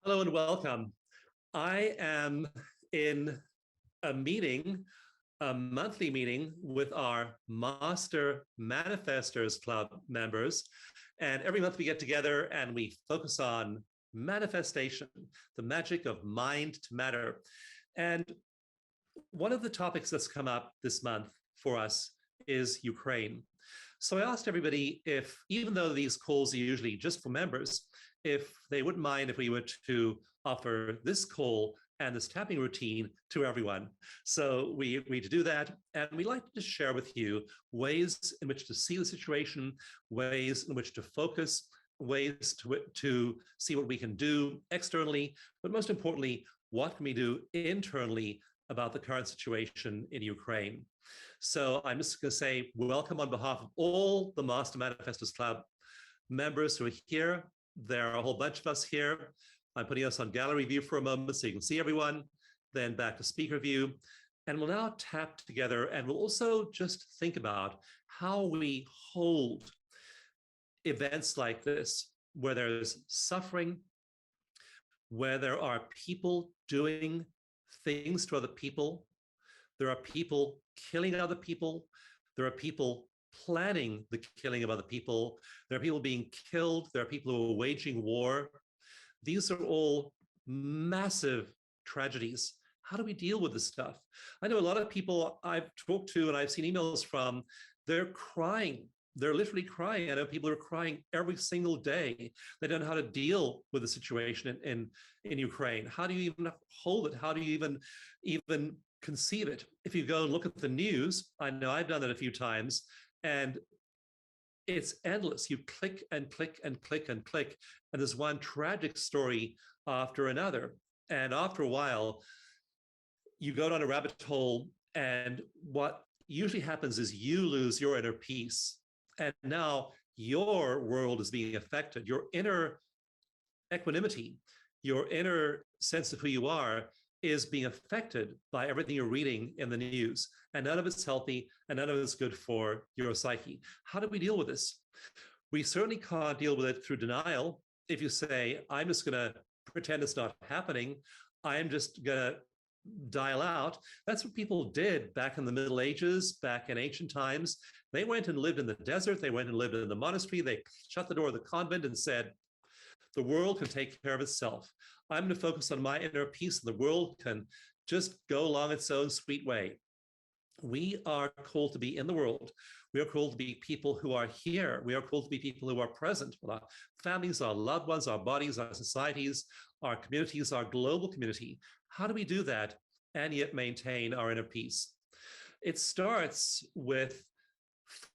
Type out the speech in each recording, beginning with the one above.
Hello and welcome. I am in a meeting, a monthly meeting with our Master Manifestors Club members. And every month we get together and we focus on manifestation, the magic of mind to matter. And one of the topics that's come up this month for us is Ukraine. So I asked everybody if, even though these calls are usually just for members, if they wouldn't mind if we were to offer this call and this tapping routine to everyone. So we agreed to do that. And we'd like to share with you ways in which to see the situation, ways in which to focus, ways to see what we can do externally, but most importantly, what can we do internally about the current situation in Ukraine. So I'm just going to say welcome on behalf of all the Master Manifestors Club members who are here. There are a whole bunch of us here. I'm putting us on gallery view for a moment so you can see everyone, then back to speaker view. And we'll now tap together and we'll also just think about how we hold events like this, where there's suffering, where there are people doing things to other people. There are people killing other people. There are people planning the killing of other people. There are people being killed. There are people who are waging war. These are all massive tragedies. How do we deal with this stuff? I know a lot of people I've talked to and I've seen emails from, they're crying. They're literally crying. I know people are crying every single day. They don't know how to deal with the situation in Ukraine. How do you even hold it? How do you even conceive it? If you go and look at the news, I know I've done that a few times, and it's endless. You click and click and click and click, and there's one tragic story after another. And after a while, you go down a rabbit hole, and what usually happens is you lose your inner peace. And now your world is being affected. Your inner equanimity, your inner sense of who you are is being affected by everything you're reading in the news. And none of it's healthy and none of it's good for your psyche. How do we deal with this? We certainly can't deal with it through denial. If you say, I'm just going to pretend it's not happening, I'm just going to dial out. That's what people did back in the Middle Ages, back in ancient times. They went and lived in the desert. They went and lived in the monastery. They shut the door of the convent and said, the world can take care of itself. I'm going to focus on my inner peace. The world can just go along its own sweet way. We are called to be in the world. We are called to be people who are here. We are called to be people who are present with our families, our loved ones, our bodies, our societies, our communities, our global community. How do we do that and yet maintain our inner peace? It starts with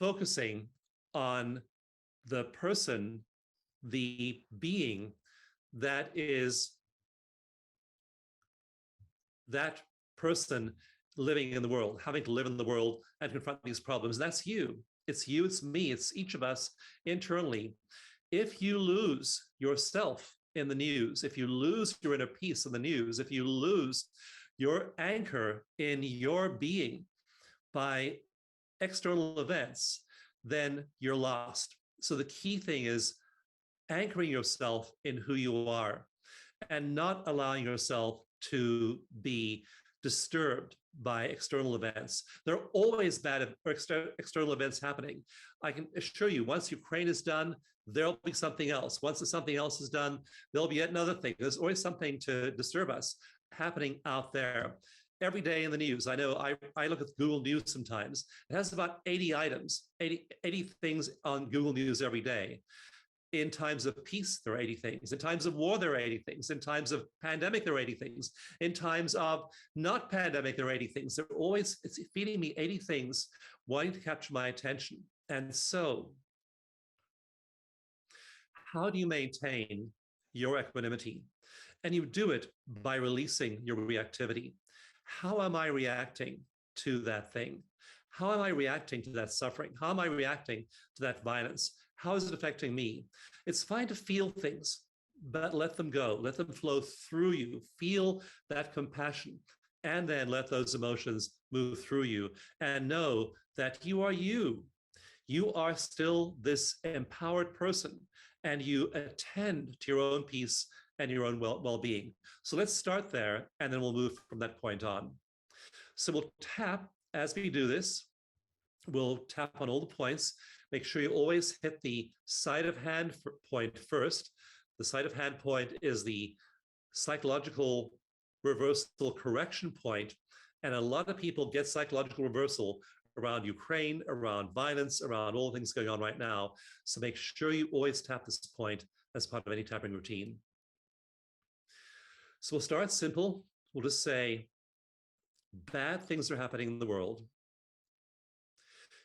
focusing on the person, the being that is that person living in the world, having to live in the world and confront these problems. That's you. It's you, it's me, it's each of us internally. If you lose yourself in the news, if you lose your inner peace in the news, if you lose your anchor in your being by external events, then you're lost. So the key thing is anchoring yourself in who you are and not allowing yourself to be disturbed by external events. There are always bad external events happening. I can assure you, once Ukraine is done, there'll be something else. Once the something else is done, there'll be yet another thing. There's always something to disturb us happening out there. Every day in the news, I know I look at Google News sometimes. It has about 80 items, 80 things on Google News every day. In times of peace, there are 80 things. In times of war, there are 80 things. In times of pandemic, there are 80 things. In times of not pandemic, there are 80 things. They're always, it's feeding me 80 things, wanting to capture my attention. And so, how do you maintain your equanimity? And you do it by releasing your reactivity. How am I reacting to that thing? How am I reacting to that suffering? How am I reacting to that violence? How is it affecting me? It's fine to feel things, but let them go. Let them flow through you. Feel that compassion, and then let those emotions move through you. And know that you are you. You are still this empowered person, and you attend to your own peace and your own well-being. So let's start there, and then we'll move from that point on. So we'll tap as we do this. We'll tap on all the points. Make sure you always hit the side of hand point first. The side of hand point is the psychological reversal correction point. And a lot of people get psychological reversal around Ukraine, around violence, around all things going on right now. So make sure you always tap this point as part of any tapping routine. So we'll start simple. We'll just say, bad things are happening in the world.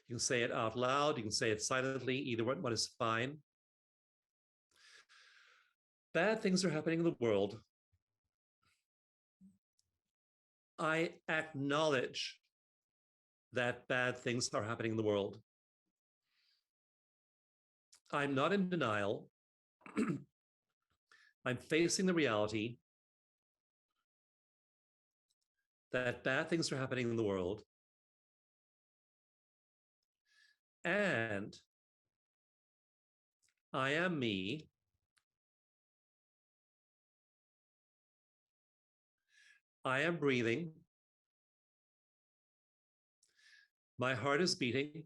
You can say it out loud. You can say it silently. Either one is fine. Bad things are happening in the world. I acknowledge that bad things are happening in the world. I'm not in denial. I'm facing the reality that bad things are happening in the world. And I am me. I am breathing. My heart is beating.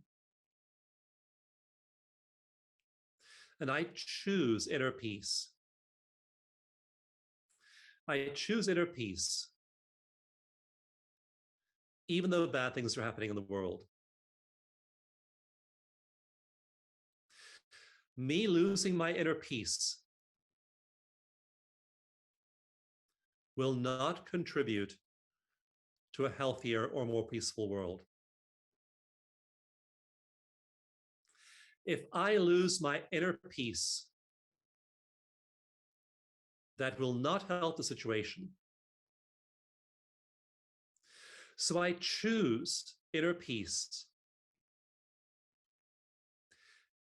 And I choose inner peace. I choose inner peace, even though bad things are happening in the world. Me losing my inner peace will not contribute to a healthier or more peaceful world. If I lose my inner peace, that will not help the situation. So I choose inner peace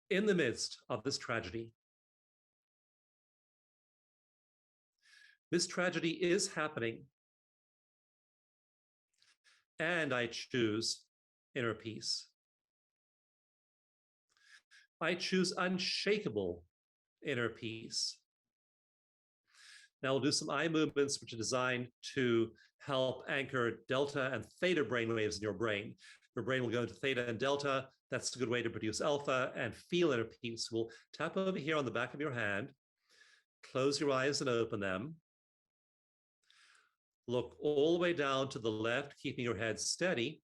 in the midst of this tragedy. This tragedy is happening, and I choose inner peace. I choose unshakable inner peace. Now we'll do some eye movements, which are designed to help anchor delta and theta brainwaves in your brain. Your brain will go into theta and delta. That's a good way to produce alpha and feel inner peace. We'll tap over here on the back of your hand, close your eyes and open them. Look all the way down to the left, keeping your head steady.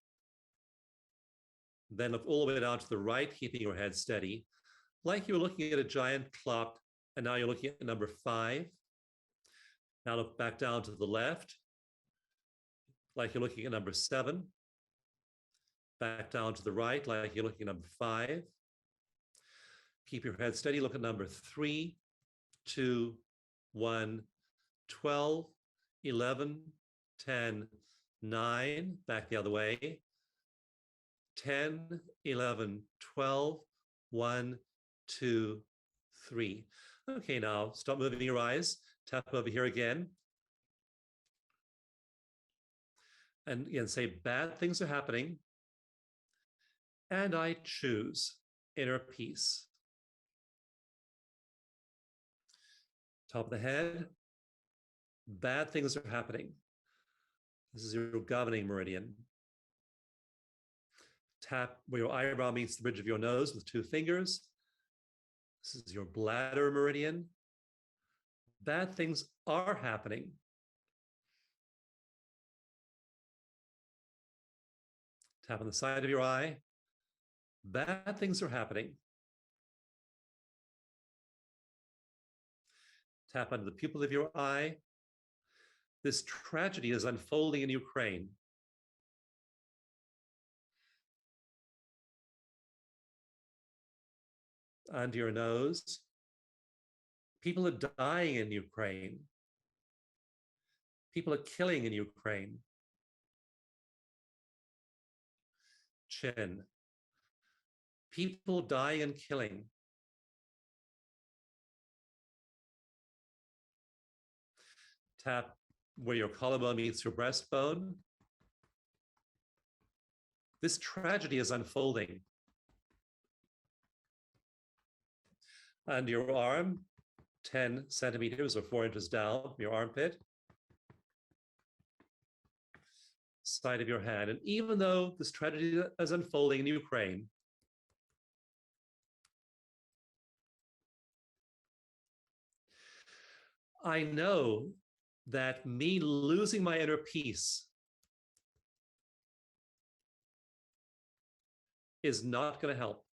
Then look all the way down to the right, keeping your head steady, like you were looking at a giant clock, and now you're looking at number 5. Now look back down to the left, like you're looking at number 7. Back down to the right, like you're looking at number 5. Keep your head steady, look at number 3, 2, 1, 12, 11, 10, 9, back the other way, 10, 11, 12, 1, 2, 3. Okay, now stop moving your eyes. Tap over here again. And again, say, bad things are happening, and I choose inner peace. Top of the head, bad things are happening. This is your governing meridian. Tap where your eyebrow meets the bridge of your nose with 2 fingers. This is your bladder meridian. Bad things are happening. Tap on the side of your eye. Bad things are happening. Tap under the pupil of your eye. This tragedy is unfolding in Ukraine. Under your nose. People are dying in Ukraine. People are killing in Ukraine. Chin. People dying and killing. Tap where your collarbone meets your breastbone. This tragedy is unfolding. Under your arm, 10 centimeters or 4 inches down your armpit, side of your hand. And even though this tragedy is unfolding in Ukraine, I know that me losing my inner peace is not going to help.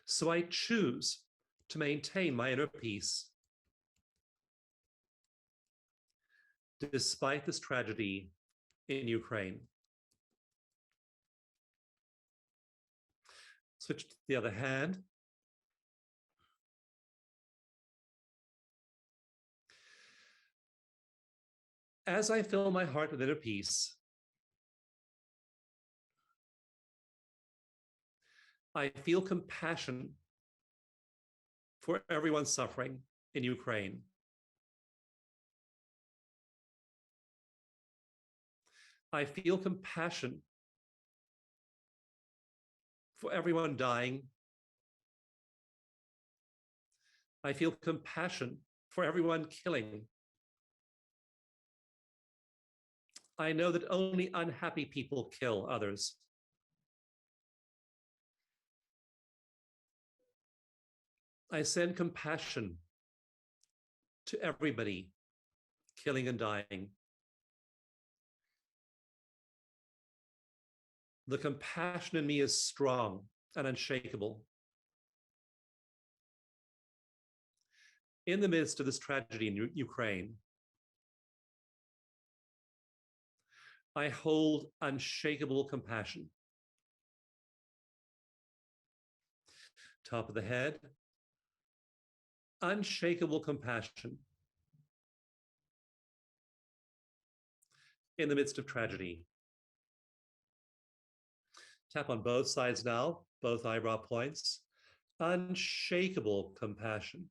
So I choose to maintain my inner peace despite this tragedy in Ukraine. Switch to the other hand. As I fill my heart with inner peace, I feel compassion for everyone suffering in Ukraine. I feel compassion for everyone dying. I feel compassion for everyone killing. I know that only unhappy people kill others. I send compassion to everybody killing and dying. The compassion in me is strong and unshakable. In the midst of this tragedy in Ukraine, I hold unshakable compassion. Top of the head, unshakable compassion in the midst of tragedy. Tap on both sides now, both eyebrow points. Unshakable compassion.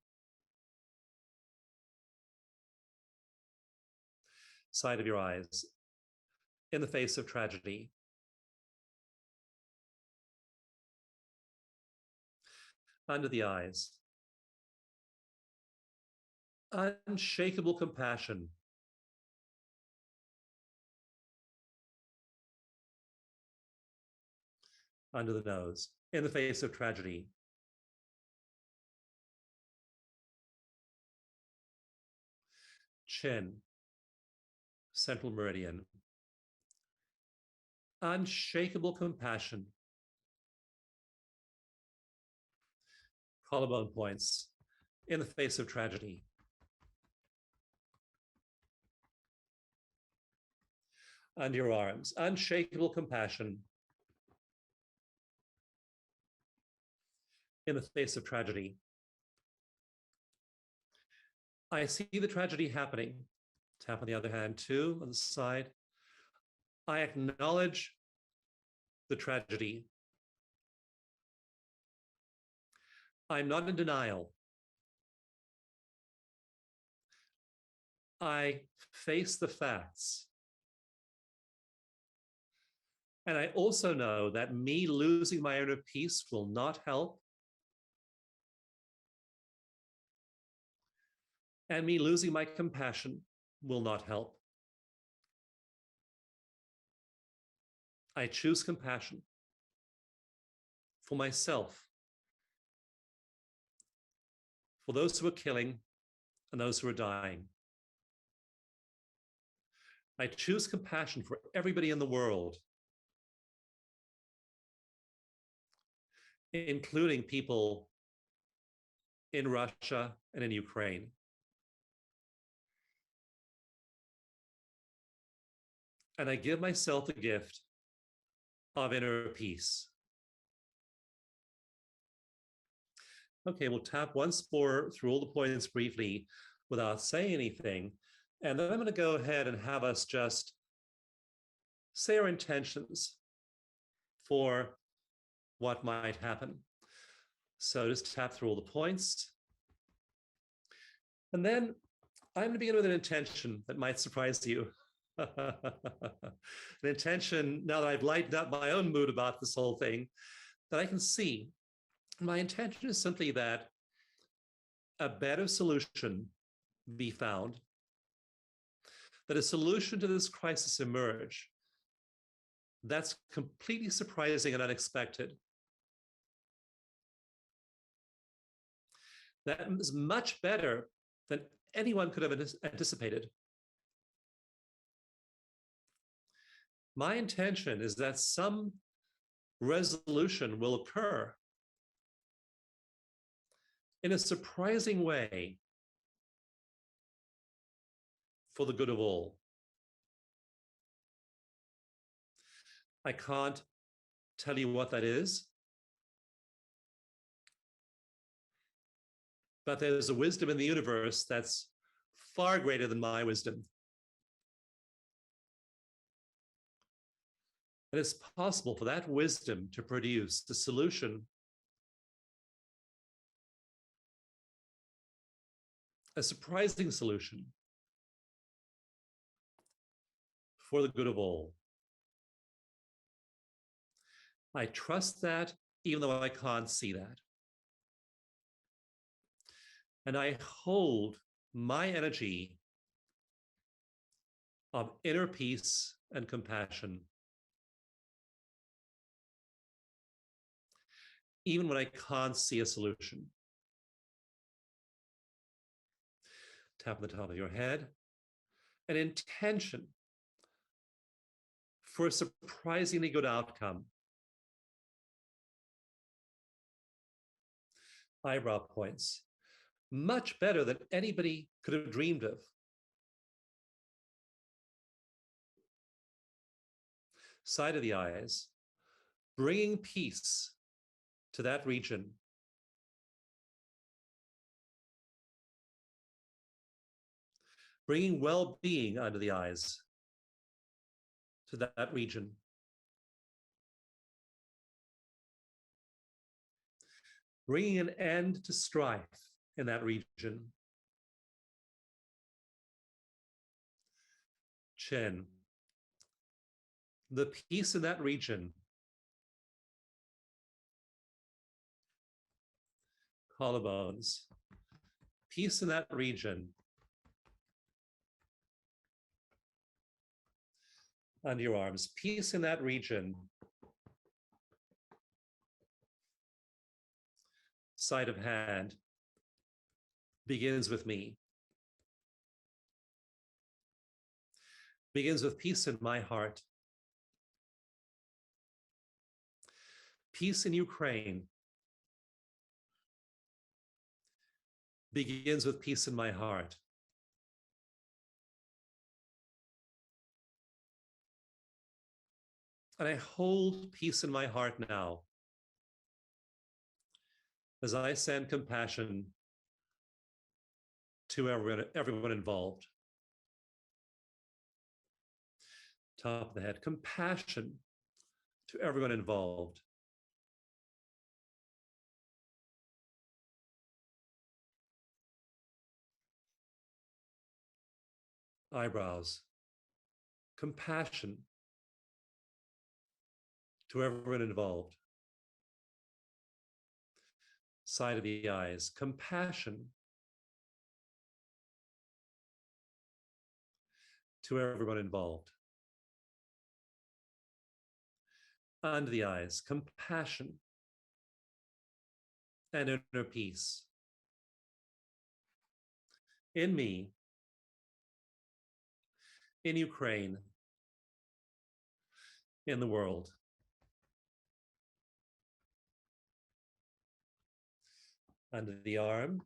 Side of your eyes, in the face of tragedy. Under the eyes. Unshakable compassion. Under the nose, in the face of tragedy. Chin, central meridian. Unshakable compassion. Collarbone points, in the face of tragedy. Under your arms, unshakable compassion in the face of tragedy. I see the tragedy happening. Tap on the other hand too, on the side. I acknowledge the tragedy. I'm not in denial. I face the facts. And I also know that me losing my inner peace will not help. And me losing my compassion will not help. I choose compassion for myself, for those who are killing and those who are dying. I choose compassion for everybody in the world, including people in Russia and in Ukraine. And I give myself the gift of inner peace. Okay, we'll tap once more through all the points briefly without saying anything. And then I'm going to go ahead and have us just say our intentions for what might happen. So just tap through all the points. And then I'm going to begin with an intention that might surprise you. An intention, now that I've lightened up my own mood about this whole thing, that I can see My intention is simply that a better solution be found, that a solution to this crisis emerge that's completely surprising and unexpected. That is much better than anyone could have anticipated. My intention is that some resolution will occur in a surprising way for the good of all. I can't tell you what that is, but there's a wisdom in the universe that's far greater than my wisdom. And it's possible for that wisdom to produce the solution, a surprising solution for the good of all. I trust that, even though I can't see that. And I hold my energy of inner peace and compassion, even when I can't see a solution. Tap on the top of your head. An intention for a surprisingly good outcome. Eyebrow points. Much better than anybody could have dreamed of. Side of the eyes, bringing peace to that region. Bringing well-being under the eyes to that region. Bringing an end to strife in that region. Chin. The peace in that region. Collarbones. Peace in that region. Under your arms. Peace in that region. Side of hand. Begins with me. Begins with peace in my heart. Peace in Ukraine begins with peace in my heart. And I hold peace in my heart now as I send compassion to everyone involved. Top of the head, compassion to everyone involved. Eyebrows, compassion to everyone involved. Side of the eyes, compassion to everyone involved. Under the eyes, compassion and inner peace. In me, in Ukraine, in the world. Under the arm.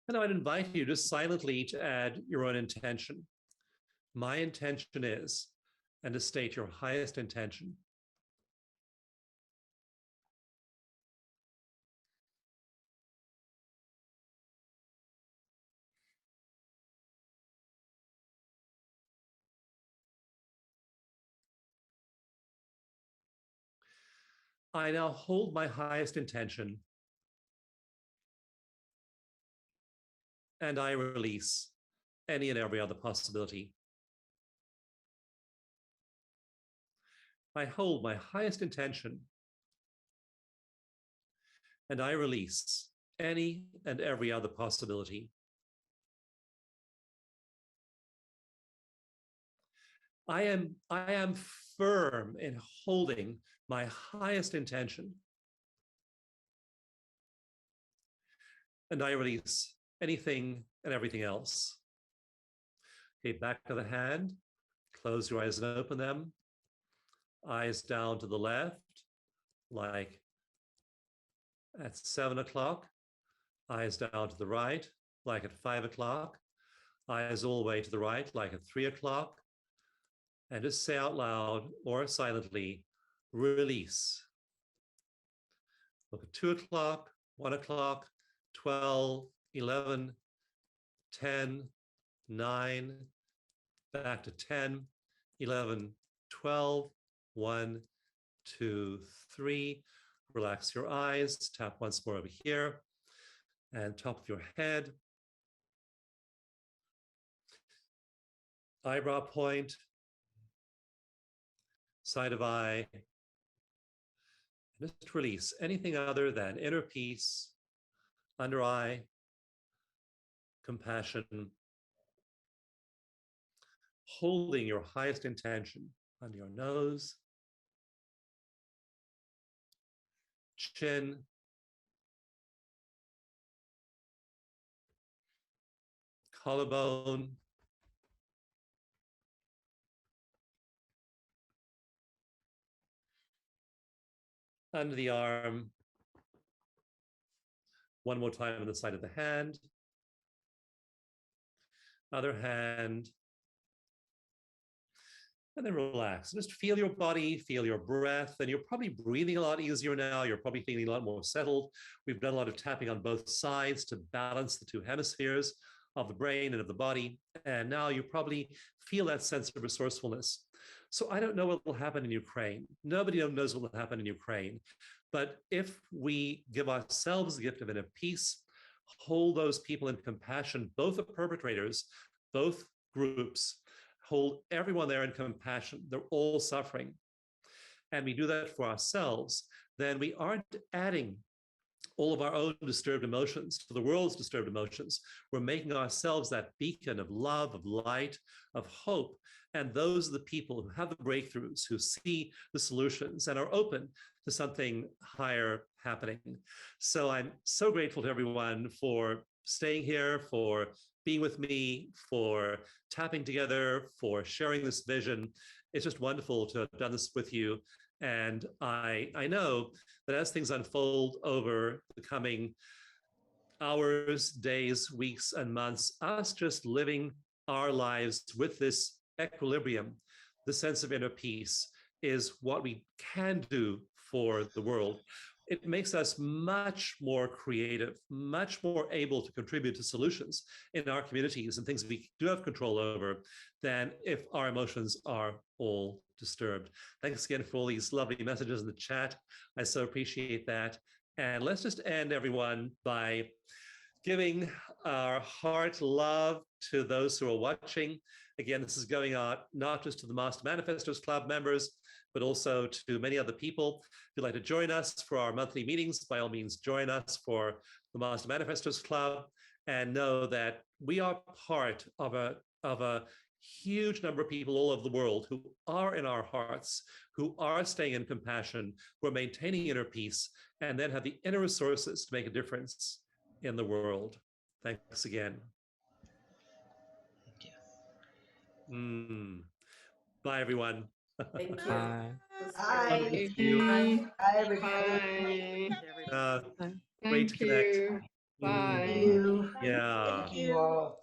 And I'd invite you just silently to add your own intention. My intention is, and to state your highest intention. I now hold my highest intention and I release any and every other possibility. I hold my highest intention and I release any and every other possibility. I am firm in holding my highest intention, and I release anything and everything else. Okay, back of the hand, close your eyes and open them. Eyes down to the left, like at 7 o'clock. Eyes down to the right, like at 5 o'clock. Eyes all the way to the right, like at 3 o'clock. And just say out loud or silently, release. Look at 2 o'clock, 1 o'clock, 12, 11, 10, 9, back to 10, 11, 12, 1, 2, 3. Relax your eyes, tap once more over here, and top of your head. Eyebrow point, side of eye. Just release anything other than inner peace, under eye, compassion, holding your highest intention on your nose, chin, collarbone, under the arm. One more time on the side of the hand. Other hand. And then relax. Just feel your body, feel your breath, and you're probably breathing a lot easier now. You're probably feeling a lot more settled. We've done a lot of tapping on both sides to balance the two hemispheres of the brain and of the body. And now you probably feel that sense of resourcefulness. So I don't know what will happen in Ukraine. Nobody knows what will happen in Ukraine. But if we give ourselves the gift of inner peace, hold those people in compassion, both the perpetrators, both groups, hold everyone there in compassion. They're all suffering. And we do that for ourselves, then we aren't adding all of our own disturbed emotions to the world's disturbed emotions. We're making ourselves that beacon of love, of light, of hope. And those are the people who have the breakthroughs, who see the solutions and are open to something higher happening. So I'm so grateful to everyone for staying here, for being with me, for tapping together, for sharing this vision. It's just wonderful to have done this with you. And I know that as things unfold over the coming hours, days, weeks, and months, us just living our lives with this equilibrium, the sense of inner peace, is what we can do for the world. It makes us much more creative, much more able to contribute to solutions in our communities and things we do have control over than if our emotions are all disturbed. Thanks again for all these lovely messages in the chat. I so appreciate that. And let's just end, everyone, by giving our heart love to those who are watching. Again, this is going out not just to the Master Manifestors Club members, but also to many other people. If you'd like to join us for our monthly meetings, by all means, join us for the Master Manifestors Club, and know that we are part of a huge number of people all over the world who are in our hearts, who are staying in compassion, who are maintaining inner peace, and then have the inner resources to make a difference in the world. Thanks again. Thank you. Bye, everyone. Thank you. Bye. Bye. Thank you. Bye, everybody. Bye. Great to Thank connect. you. Bye. Thank you. Yeah. Thank you all.